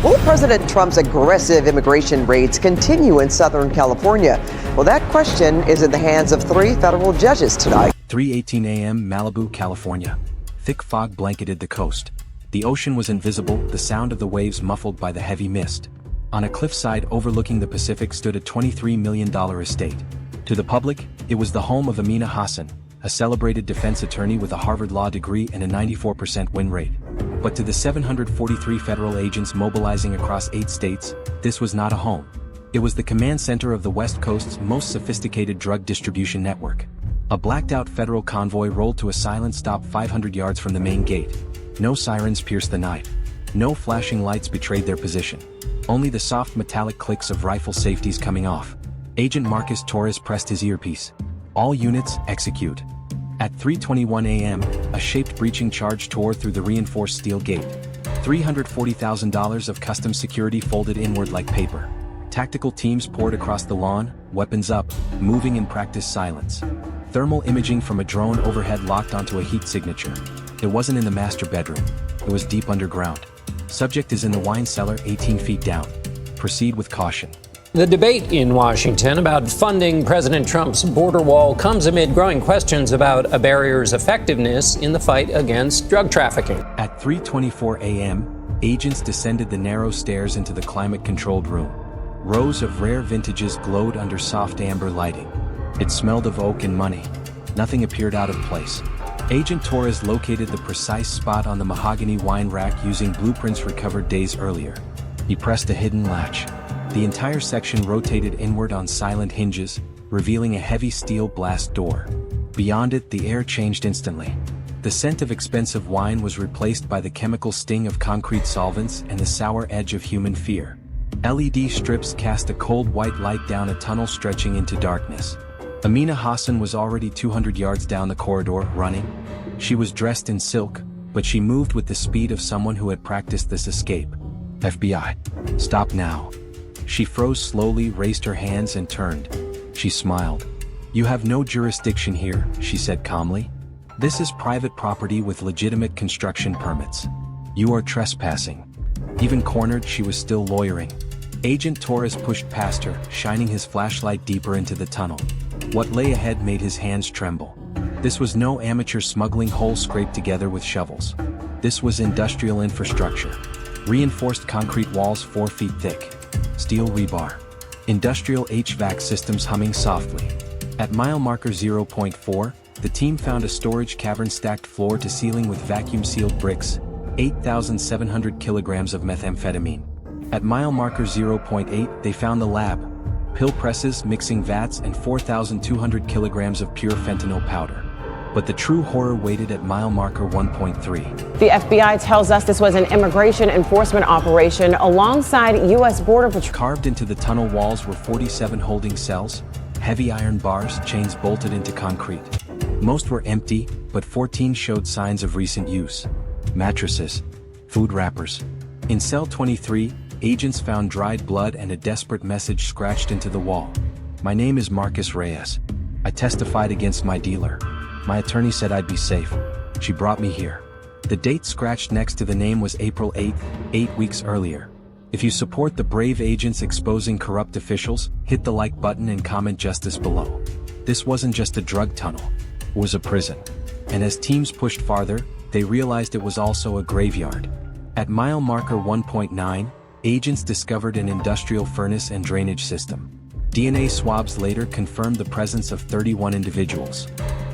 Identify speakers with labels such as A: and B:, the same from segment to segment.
A: Will President Trump's aggressive immigration raids continue in Southern California? Well, that question is in the hands of 3 federal judges tonight.
B: 3:18 a.m. Malibu, California. Thick fog blanketed the coast. The ocean was invisible, the sound of the waves muffled by the heavy mist. On a cliffside overlooking the Pacific stood a $23 million estate. To the public, it was the home of Amina Hassan, a celebrated defense attorney with a Harvard Law degree and a 94% win rate. But to the 743 federal agents mobilizing across 8 states, this was not a home. It was the command center of the West Coast's most sophisticated drug distribution network. A blacked-out federal convoy rolled to a silent stop 500 yards from the main gate. No sirens pierced the night. No flashing lights betrayed their position. Only the soft metallic clicks of rifle safeties coming off. Agent Marcus Torres pressed his earpiece. All units, execute. At 3:21 a.m., a shaped breaching charge tore through the reinforced steel gate. $340,000 of custom security folded inward like paper. Tactical teams poured across the lawn, weapons up, moving in practiced silence. Thermal imaging from a drone overhead locked onto a heat signature. It wasn't in the master bedroom. It was deep underground. Subject is in the wine cellar 18 feet down. Proceed with caution.
C: The debate in Washington about funding President Trump's border wall comes amid growing questions about a barrier's effectiveness in the fight against drug trafficking.
B: At 3:24 a.m., agents descended the narrow stairs into the climate-controlled room. Rows of rare vintages glowed under soft amber lighting. It smelled of oak and money. Nothing appeared out of place. Agent Torres located the precise spot on the mahogany wine rack using blueprints recovered days earlier. He pressed a hidden latch. The entire section rotated inward on silent hinges, revealing a heavy steel blast door. Beyond it, the air changed instantly. The scent of expensive wine was replaced by the chemical sting of concrete solvents and the sour edge of human fear. LED strips cast a cold white light down a tunnel stretching into darkness. Amina Hassan was already 200 yards down the corridor, running. She was dressed in silk, but she moved with the speed of someone who had practiced this escape. FBI. Stop now. She froze slowly, raised her hands and turned. She smiled. You have no jurisdiction here, she said calmly. This is private property with legitimate construction permits. You are trespassing. Even cornered, she was still lawyering. Agent Torres pushed past her, shining his flashlight deeper into the tunnel. What lay ahead made his hands tremble. This was no amateur smuggling hole scraped together with shovels. This was industrial infrastructure. Reinforced concrete walls 4 feet thick. Steel rebar. Industrial HVAC systems humming softly. At mile marker 0.4, the team found a storage cavern stacked floor to ceiling with vacuum-sealed bricks, 8,700 kilograms of methamphetamine. At mile marker 0.8, they found the lab. Pill presses, mixing vats, and 4,200 kilograms of pure fentanyl powder. But the true horror waited at mile marker 1.3.
D: The FBI tells us this was an immigration enforcement operation alongside U.S. Border Patrol.
B: Carved into the tunnel walls were 47 holding cells, heavy iron bars, chains bolted into concrete. Most were empty, but 14 showed signs of recent use. Mattresses, food wrappers. In cell 23, agents found dried blood and a desperate message scratched into the wall. My name is Marcus Reyes. I testified against my dealer. My attorney said I'd be safe. She brought me here. The date scratched next to the name was April 8th, 8 weeks earlier. If you support the brave agents exposing corrupt officials, hit the like button and comment justice below. This wasn't just a drug tunnel. It was a prison. And as teams pushed farther, they realized it was also a graveyard. At mile marker 1.9, agents discovered an industrial furnace and drainage system. DNA swabs later confirmed the presence of 31 individuals.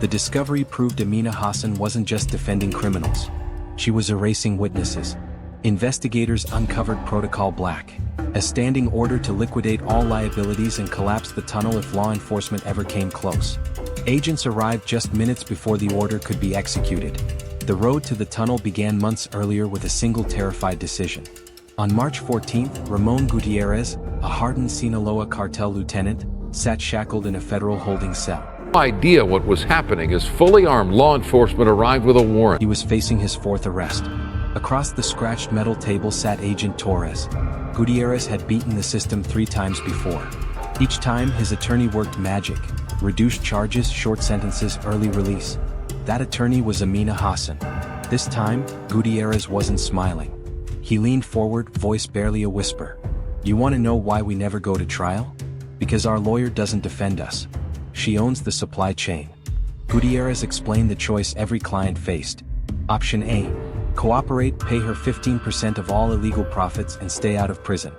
B: The discovery proved Amina Hassan wasn't just defending criminals. She was erasing witnesses. Investigators uncovered Protocol Black, a standing order to liquidate all liabilities and collapse the tunnel if law enforcement ever came close. Agents arrived just minutes before the order could be executed. The road to the tunnel began months earlier with a single terrified decision. On March 14th, Ramon Gutierrez, a hardened Sinaloa cartel lieutenant, sat shackled in a federal holding cell.
E: Idea what was happening as fully armed law enforcement arrived with a warrant.
B: He was facing his 4th arrest. Across the scratched metal table sat Agent Torres. Gutierrez had beaten the system 3 times before. Each time, his attorney worked magic. Reduced charges, short sentences, early release. That attorney was Amina Hassan. This time, Gutierrez wasn't smiling. He leaned forward, voice barely a whisper. "You want to know why we never go to trial? Because our lawyer doesn't defend us. She owns the supply chain." Gutierrez explained the choice every client faced. Option A: cooperate, pay her 15% of all illegal profits and stay out of prison.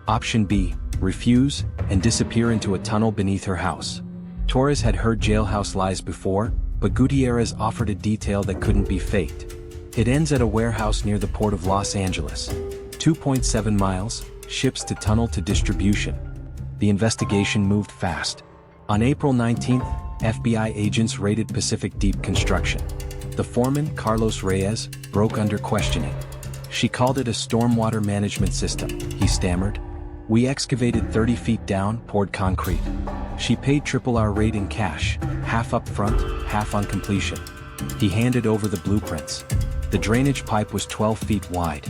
B: Option B: refuse, and disappear into a tunnel beneath her house. Torres had heard jailhouse lies before, but Gutierrez offered a detail that couldn't be faked. It ends at a warehouse near the port of Los Angeles. 2.7 miles, ships to tunnel to distribution. The investigation moved fast. On April 19th, FBI agents raided Pacific Deep Construction. The foreman, Carlos Reyes, broke under questioning. "She called it a stormwater management system," he stammered. "We excavated 30 feet down, poured concrete. She paid triple our rate in cash, half up front, half on completion." He handed over the blueprints. The drainage pipe was 12 feet wide.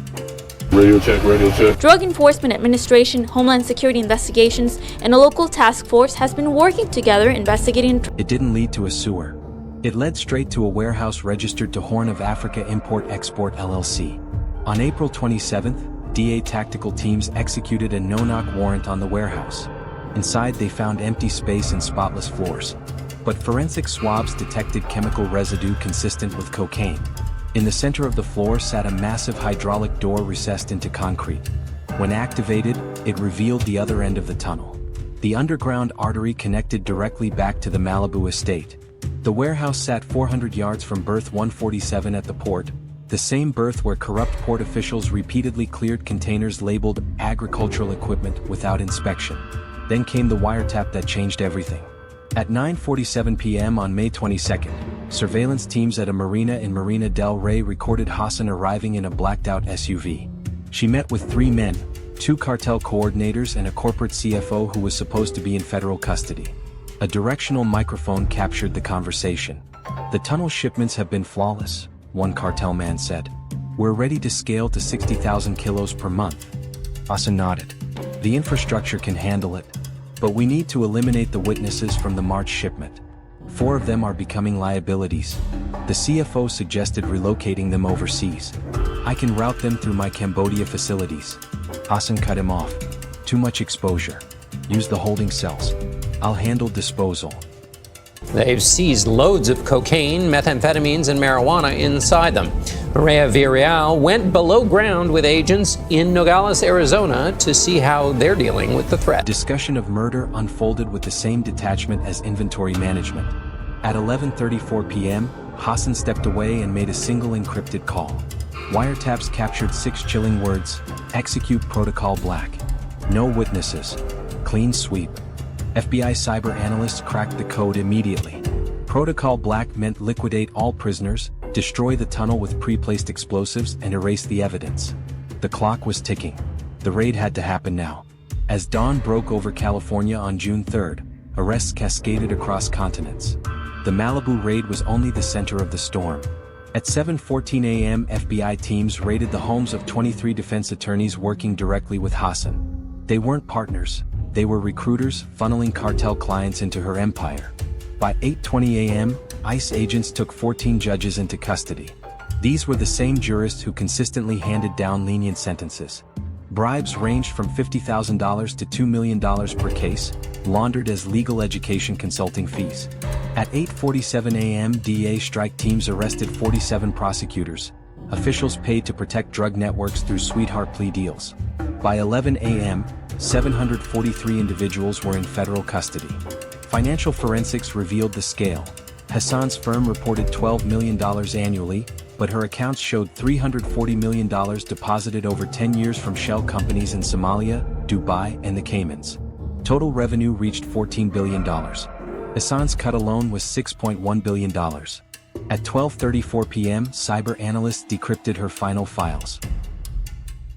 E: Radio check, radio check.
F: Drug Enforcement Administration, Homeland Security Investigations, and a local task force has been working together investigating.
B: It didn't lead to a sewer. It led straight to a warehouse registered to Horn of Africa Import-Export LLC. On April 27th, DA tactical teams executed a no-knock warrant on the warehouse. Inside they found empty space and spotless floors. But forensic swabs detected chemical residue consistent with cocaine. In the center of the floor sat a massive hydraulic door recessed into concrete. When activated, it revealed the other end of the tunnel. The underground artery connected directly back to the Malibu estate. The warehouse sat 400 yards from berth 147 at the port, the same berth where corrupt port officials repeatedly cleared containers labeled agricultural equipment without inspection. Then came the wiretap that changed everything. At 9:47 p.m. on May 22nd, surveillance teams at a marina in Marina del Rey recorded Hassan arriving in a blacked-out SUV. She met with 3 men, 2 cartel coordinators and a corporate CFO who was supposed to be in federal custody. A directional microphone captured the conversation. "The tunnel shipments have been flawless," one cartel man said. "We're ready to scale to 60,000 kilos per month." Hassan nodded. "The infrastructure can handle it. But we need to eliminate the witnesses from the March shipment. 4 of them are becoming liabilities." The CFO suggested relocating them overseas. "I can route them through my Cambodia facilities." Hassan cut him off. "Too much exposure. Use the holding cells. I'll handle disposal."
C: They've seized loads of cocaine, methamphetamines, and marijuana inside them. Maria Villarreal went below ground with agents in Nogales, Arizona, to see how they're dealing with the threat.
B: Discussion of murder unfolded with the same detachment as inventory management. At 11:34 p.m., Hassan stepped away and made a single encrypted call. Wiretaps captured 6 chilling words: "Execute Protocol Black." No witnesses. Clean sweep. FBI cyber analysts cracked the code immediately. Protocol Black meant liquidate all prisoners, destroy the tunnel with pre-placed explosives, and erase the evidence. The clock was ticking. The raid had to happen now. As dawn broke over California on June 3rd, arrests cascaded across continents. The Malibu raid was only the center of the storm. At 7:14 a.m., FBI teams raided the homes of 23 defense attorneys working directly with Hassan. They weren't partners. They were recruiters, funneling cartel clients into her empire. By 8:20 a.m., ICE agents took 14 judges into custody. These were the same jurists who consistently handed down lenient sentences. Bribes ranged from $50,000 to $2 million per case, laundered as legal education consulting fees. At 8:47 a.m., DEA strike teams arrested 47 prosecutors, officials paid to protect drug networks through sweetheart plea deals. By 11 a.m., 743 individuals were in federal custody. Financial forensics revealed the scale. Hassan's firm reported $12 million annually, but her accounts showed $340 million deposited over 10 years from shell companies in Somalia, Dubai, and the Caymans. Total revenue reached $14 billion. Hassan's cut alone was $6.1 billion. At 12:34 p.m., cyber analysts decrypted her final files.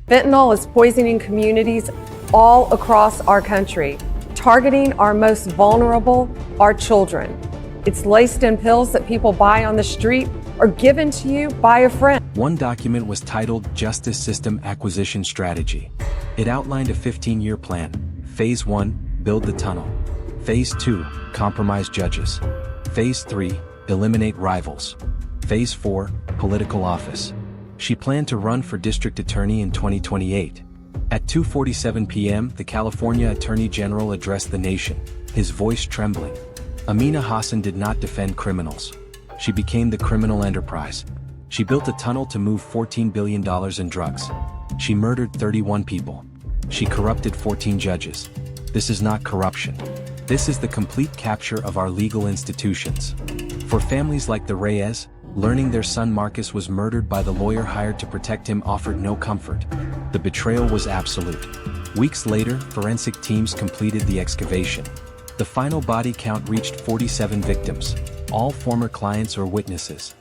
G: Fentanyl is poisoning communities all across our country, targeting our most vulnerable, our children. It's laced in pills that people buy on the street or given to you by a friend.
B: One document was titled Justice System Acquisition Strategy. It outlined a 15-year plan. Phase 1, build the tunnel. Phase 2, compromise judges. Phase 3, eliminate rivals. Phase 4, political office. She planned to run for district attorney in 2028. At 2:47 p.m., the California Attorney General addressed the nation, his voice trembling. Amina Hassan did not defend criminals. She became the criminal enterprise. She built a tunnel to move $14 billion in drugs. She murdered 31 people. She corrupted 14 judges. This is not corruption. This is the complete capture of our legal institutions. For families like the Reyes, learning their son Marcus was murdered by the lawyer hired to protect him offered no comfort. The betrayal was absolute. Weeks later, forensic teams completed the excavation. The final body count reached 47 victims, all former clients or witnesses.